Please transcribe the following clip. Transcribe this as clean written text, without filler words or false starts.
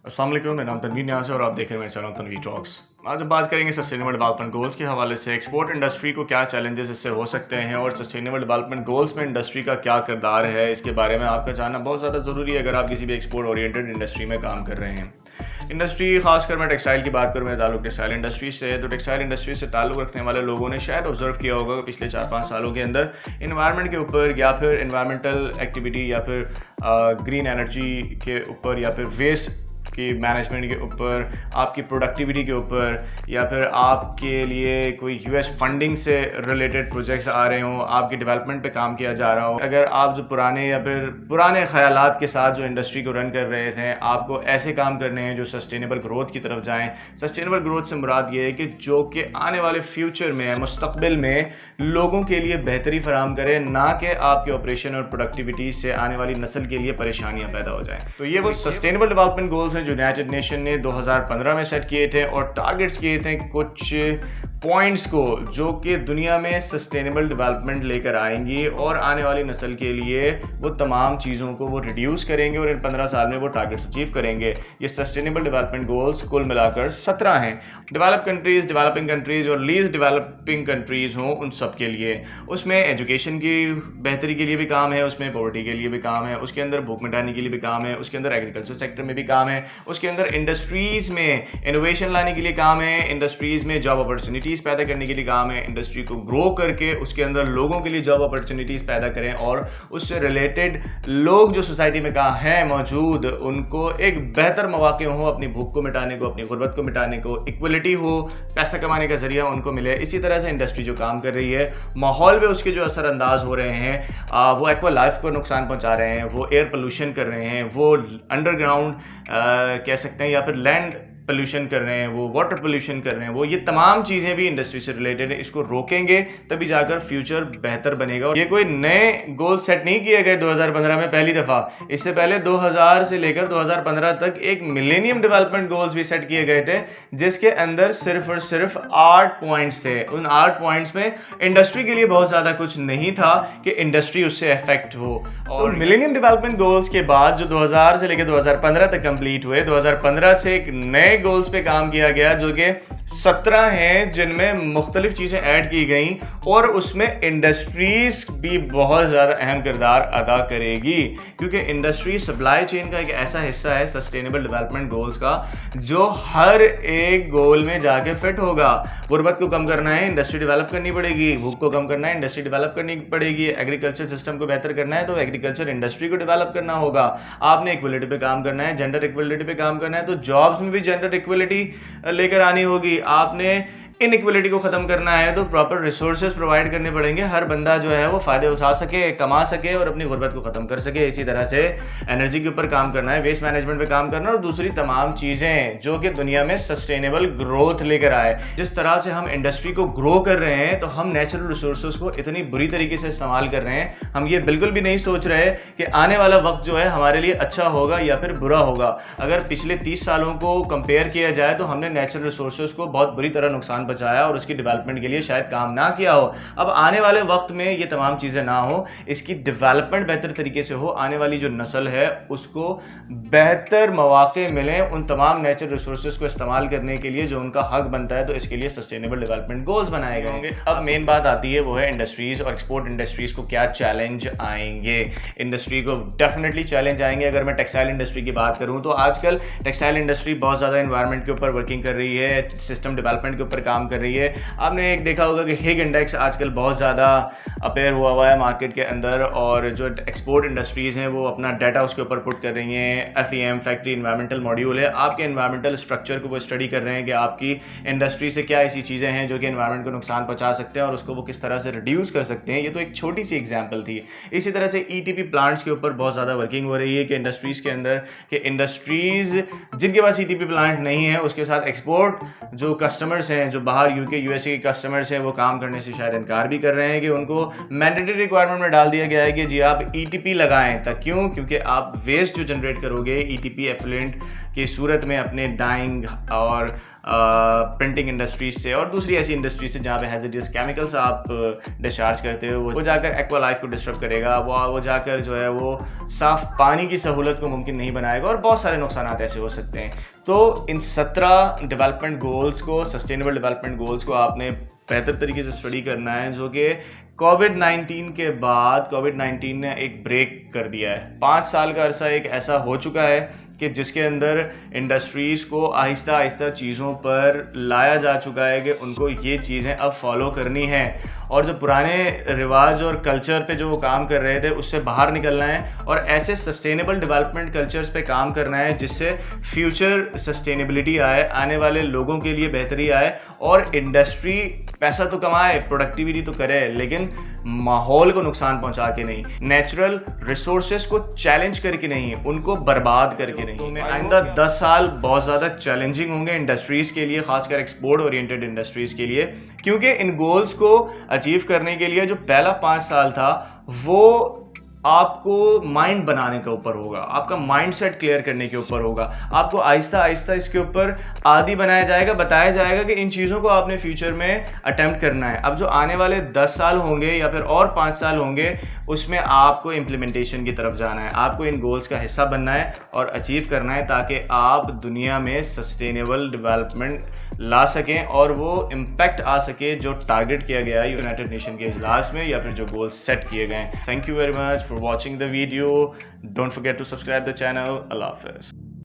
अस्सलाम वालेकुम, मेरा नाम तनवीर न्याज़ है और आप देख रहे हैं मेरा चैनल तनवीर टॉक्स। आज हम बात करेंगे सस्टेनेबल डेवलपमेंट गोल्स के हवाले से। एक्सपोर्ट इंडस्ट्री को क्या चैलेंजेस इससे हो सकते हैं और सस्टेनेबल डेवलपमेंट गोल्स में इंडस्ट्री का क्या किरदार है, इसके बारे में आपका जानना बहुत ज़्यादा ज़रूरी है अगर आप किसी भी एक्सपोर्ट ओरिएंटेड इंडस्ट्री में काम कर रहे हैं। इंडस्ट्री, खासकर मैं टेक्सटाइल की बात करूँ, मेरा ताल्लुक टेक्सटाइल इंडस्ट्री से है, तो टेक्सटाइल इंडस्ट्री से ताल्लुक रखने वाले लोगों ने शायद ऑब्जर्व किया होगा कि पिछले 4-5 सालों के अंदर इन्वायरमेंट के ऊपर या फिर इन्वायरमेंटल एक्टिविटी या फिर ग्रीन एनर्जी के ऊपर या फिर वेस्ट की मैनेजमेंट के ऊपर, आपकी प्रोडक्टिविटी के ऊपर, या फिर आपके लिए कोई यूएस फंडिंग से रिलेटेड प्रोजेक्ट्स आ रहे हों, आपकी डेवलपमेंट पे काम किया जा रहा हो। अगर आप जो पुराने या फिर पुराने ख्यालात के साथ जो इंडस्ट्री को रन कर रहे थे, आपको ऐसे काम करने हैं जो सस्टेनेबल ग्रोथ की तरफ जाएं। सस्टेनेबल ग्रोथ से मुराद ये है कि जो कि आने वाले फ्यूचर में, मुस्तकबिल में लोगों के लिए बेहतरी फराहम करे, ना कि आपके ऑपरेशन और प्रोडक्टिविटी से आने वाली नस्ल के लिए परेशानियां पैदा हो जाएं। तो ये वो सस्टेनेबल डेवलपमेंट गोल्स हैं जो यूनाइटेड नेशन ने 2015 में सेट किए थे और टारगेट्स किए थे कुछ पॉइंट्स को जो कि दुनिया में सस्टेनेबल डेवलपमेंट लेकर आएंगी और आने वाली नस्ल के लिए वो तमाम चीज़ों को वो रिड्यूस करेंगे और इन 15 साल में वो टारगेट्स अचीव करेंगे। ये सस्टेनेबल डेवलपमेंट गोल्स कुल मिलाकर 17 हैं। डेवलप कंट्रीज़, डेवलपिंग कंट्रीज़ और लीस्ट डेवलपिंग कंट्रीज़ हों, उन सब के लिए। उसमें एजुकेशन की बेहतरी के लिए भी काम है, उसमें पॉवर्टी के लिए भी काम है, उसके अंदर भूख मिटाने के लिए भी काम है, उसके अंदर एग्रीकल्चर सेक्टर में भी काम है, उसके अंदर इंडस्ट्रीज़ में इनोवेशन लाने के लिए काम है, इंडस्ट्रीज़ में जॉब अपॉर्चुनिटीज़ पैदा करने के लिए काम है, इंडस्ट्री को ग्रो करके उसके अंदर लोगों के लिए जॉब अपॉर्चुनिटीज़ पैदा करें और उससे रिलेटेड लोग जो सोसाइटी में कहाँ हैं मौजूद, उनको एक बेहतर मौके हो अपनी भूख को मिटाने को, अपनी गुर्बत को मिटाने को, इक्वलिटी हो, पैसा कमाने का जरिया उनको मिले। इसी तरह से इंडस्ट्री जो काम कर रही है, माहौल पे उसके जो असर अंदाज हो रहे हैं, वो एक्वा लाइफ को नुकसान पहुंचा रहे हैं, वो एयर पोल्यूशन कर रहे हैं, वो अंडरग्राउंड कह सकते हैं या फिर लैंड पोल्यूशन कर रहे हैं, वो वाटर पोल्यूशन कर रहे हैं, वो ये तमाम चीज़ें भी इंडस्ट्री से रिलेटेड है। इसको रोकेंगे तभी जाकर फ्यूचर बेहतर बनेगा। ये कोई नए गोल सेट नहीं किए गए 2015 में पहली दफ़ा। इससे पहले 2000 से लेकर 2015 तक एक मिलेनियम डेवलपमेंट गोल्स भी सेट किए गए थे, जिसके अंदर सिर्फ और सिर्फ 8 पॉइंट्स थे। उन 8 पॉइंट्स में इंडस्ट्री के लिए बहुत ज़्यादा कुछ नहीं था कि इंडस्ट्री उससे अफेक्ट हो। और मिलेनियम डेवलपमेंट गोल्स के बाद जो 2000 से लेकर 2015 तक कंप्लीट हुए, 2015 से एक नए गोल्स पे काम किया गया जो कि 17 हैं, जिनमें मुख्तलिफ चीज़ें ऐड की गई और उसमें इंडस्ट्रीज भी बहुत ज़्यादा अहम किरदार अदा करेगी, क्योंकि इंडस्ट्री सप्लाई चेन का एक ऐसा हिस्सा है सस्टेनेबल डेवलपमेंट गोल्स का जो हर एक गोल में जाके फिट होगा। गुर्बत को कम करना है, इंडस्ट्री डेवलप करनी पड़ेगी। भूख को कम करना है, इंडस्ट्री डेवलप करनी पड़ेगी। एग्रीकल्चर सिस्टम को बेहतर करना है तो एग्रीकल्चर इंडस्ट्री को डेवलप करना होगा। आपने इक्वलिटी पे काम करना है, जेंडर इक्वलिटी पे काम करना है, तो जॉब्स में भी जेंडर इक्वलिटी लेकर आनी होगी। आपने इनइक्वलिटी को ख़त्म करना है तो प्रॉपर रिसोर्सेज प्रोवाइड करने पड़ेंगे, हर बंदा जो है वो फ़ायदे उठा सके, कमा सके और अपनी गुर्बत को ख़त्म कर सके। इसी तरह से एनर्जी के ऊपर काम करना है, वेस्ट मैनेजमेंट पे काम करना और दूसरी तमाम चीज़ें जो कि दुनिया में सस्टेनेबल ग्रोथ लेकर आए। जिस तरह से हम इंडस्ट्री को ग्रो कर रहे हैं तो हम नेचुरल रिसोर्सेज को इतनी बुरी तरीके से इस्तेमाल कर रहे हैं, हम ये बिल्कुल भी नहीं सोच रहे कि आने वाला वक्त जो है हमारे लिए अच्छा होगा या फिर बुरा होगा। अगर पिछले 30 सालों को कंपेयर किया जाए तो हमने नेचुरल रिसोर्सेज को बहुत बुरी तरह नुकसान बचाया और उसकी डेवलपमेंट के लिए शायद काम ना किया हो। अब आने वाले वक्त में ये तमाम चीज़ें ना हो, इसकी डेवलपमेंट बेहतर तरीके से हो, आने वाली जो नस्ल है उसको बेहतर मौके मिलें उन तमाम नेचुरल रिसोर्सेज को इस्तेमाल करने के लिए जो उनका हक बनता है, तो इसके लिए सस्टेनेबल डेवलपमेंट गोल्स बनाए गए होंगे। अब मेन बात आती है वो है इंडस्ट्रीज़ और एक्सपोर्ट इंडस्ट्रीज़ को क्या चैलेंज आएंगे। इंडस्ट्री को डेफिनेटली चैलेंज आएंगे। अगर मैं टेक्सटाइल इंडस्ट्री की बात करूँ तो आजकल टेक्सटाइल इंडस्ट्री बहुत ज़्यादा एनवायरनमेंट के ऊपर वर्किंग कर रही है, सिस्टम डेवलपमेंट के ऊपर काम कर रही है। आपने एक देखा होगा कि हिग इंडेक्स आजकल बहुत ज़्यादा अपेयर हुआ है मार्केट के अंदर, और जो एक्सपोर्ट इंडस्ट्रीज़ हैं वो अपना डाटा उसके ऊपर पुट कर रही हैं। FEM फैक्ट्री इन्वायरमेंटल मॉड्यूल है, आपके इन्वायरमेंटल स्ट्रक्चर को वो स्टडी कर रहे हैं कि आपकी इंडस्ट्री से क्या ऐसी चीज़ें हैं जो कि इन्वायरमेंट को नुकसान पहुंचा सकते हैं और उसको वो किस तरह से रिड्यूस कर सकते हैं। ये तो एक छोटी सी एग्जाम्पल थी। इसी तरह से ETP प्लांट्स के ऊपर बहुत ज़्यादा वर्किंग हो रही है कि इंडस्ट्रीज़ के अंदर कि इंडस्ट्रीज़ जिनके पास ETP प्लांट नहीं है उसके साथ एक्सपोर्ट जो कस्टमर्स हैं, जो बाहर UK USA के कस्टमर्स हैं, वो काम करने से शायद इनकार भी कर रहे हैं कि उनको मैंडेटरी रिक्वायरमेंट में डाल दिया गया है कि जी आप ETP लगाएं। तक क्यों? क्योंकि आप वेस्ट जो जनरेट करोगे ETP एफिलेंट की सूरत में अपने डाइंग और प्रिंटिंग इंडस्ट्रीज से और दूसरी ऐसी इंडस्ट्री से जहाँ पे हैजर्डस केमिकल्स आप डिस्चार्ज करते हो, वो जाकर एक्वा लाइफ को डिस्टर्ब करेगा, वो जाकर जो है वो साफ़ पानी की सहूलत को मुमकिन नहीं बनाएगा और बहुत सारे नुकसान ऐसे हो सकते हैं। तो इन 17 डेवलपमेंट गोल्स को, सस्टेनेबल डेवलपमेंट गोल्स को आपने बेहतर तरीके से स्टडी करना है, जो कि कोविड-19 के बाद कोविड-19 ने एक ब्रेक कर दिया है। 5 साल का अरसा एक ऐसा हो चुका है कि जिसके अंदर इंडस्ट्रीज़ को आहिस्ता आहिस्ता चीज़ों पर लाया जा चुका है कि उनको ये चीज़ें अब फॉलो करनी हैं और जो पुराने रिवाज और कल्चर पे जो वो काम कर रहे थे उससे बाहर निकलना है और ऐसे सस्टेनेबल डेवलपमेंट कल्चर्स पे काम करना है जिससे फ्यूचर सस्टेनेबिलिटी आए, आने वाले लोगों के लिए बेहतरी आए और इंडस्ट्री पैसा तो कमाए, प्रोडक्टिविटी तो करे, लेकिन माहौल को नुकसान पहुंचा के नहीं, नेचुरल रिसोर्सेज को चैलेंज करके नहीं, उनको बर्बाद करके नहीं। तो आइंदा 10 साल बहुत ज़्यादा चैलेंजिंग होंगे इंडस्ट्रीज़ के लिए, खासकर एक्सपोर्ट ओरिएंटेड इंडस्ट्रीज़ के लिए, क्योंकि इन गोल्स को अचीव करने के लिए जो पहला 5 साल था वो आपको माइंड बनाने के ऊपर होगा, आपका माइंड सेट क्लियर करने के ऊपर होगा, आपको आहिस्ता आहिस्ता इसके ऊपर आदी बनाया जाएगा, बताया जाएगा कि इन चीज़ों को आपने फ्यूचर में अटेम्प्ट करना है। अब जो आने वाले 10 साल होंगे या फिर और 5 साल होंगे, उसमें आपको इम्प्लीमेंटेशन की तरफ जाना है, आपको इन गोल्स का हिस्सा बनना है और अचीव करना है ताकि आप दुनिया में सस्टेनेबल डेवलपमेंट ला सकें और वो इम्पैक्ट आ सके जो टारगेट किया गया है यूनाइटेड नेशन के इजलास में या फिर जो गोल्स सेट किए गए हैं। Thank you very much for watching the video. Don't forget to subscribe the channel. Allah Hafiz.